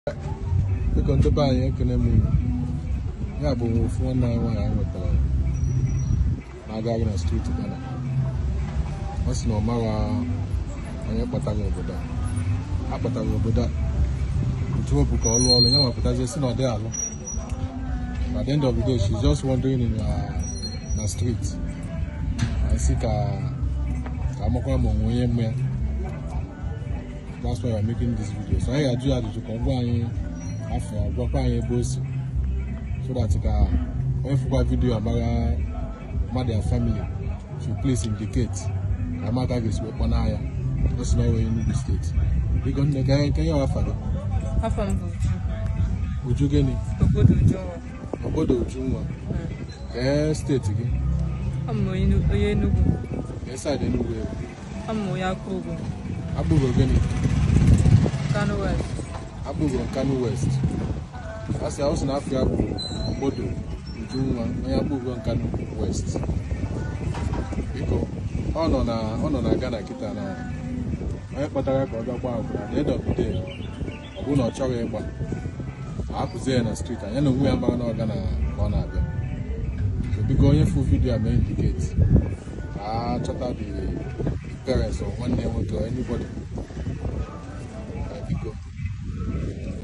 Because the buy a can yeah, but with 1 9 with my guy in the street together. What's no matter and you're putting over that. I put over that. Two book all the young but I just not there. At the end of the day, she's just wandering in the street. I see that's why I'm making this video. So I do have to combine after drop a boss so that when I video about their family, so please indicate I'm not going to weapon aya. That's not in Enugu state. Because the guy can you offer them? Ujugeni? Ogbodo Ujunwa. Ogbodo Ujunwa. State again? I'm Enugu. Yes, I didn't know. I'm Akpugo. Akpugo again? Nkanu West. Akpugo Nkanu West. That's the house in Africa. Ogbodo Ujunwa. Akpugo Nkanu West. Because on Ghana kita na. I patara ko do gba at the end of the day. Who not chọrọ ịgba. Akụzie na street anya na onwe ya mara na Ghana ka ọ na-abịa. So biko onye full video may indicate. Chọta the parents or one name or anybody. Biko.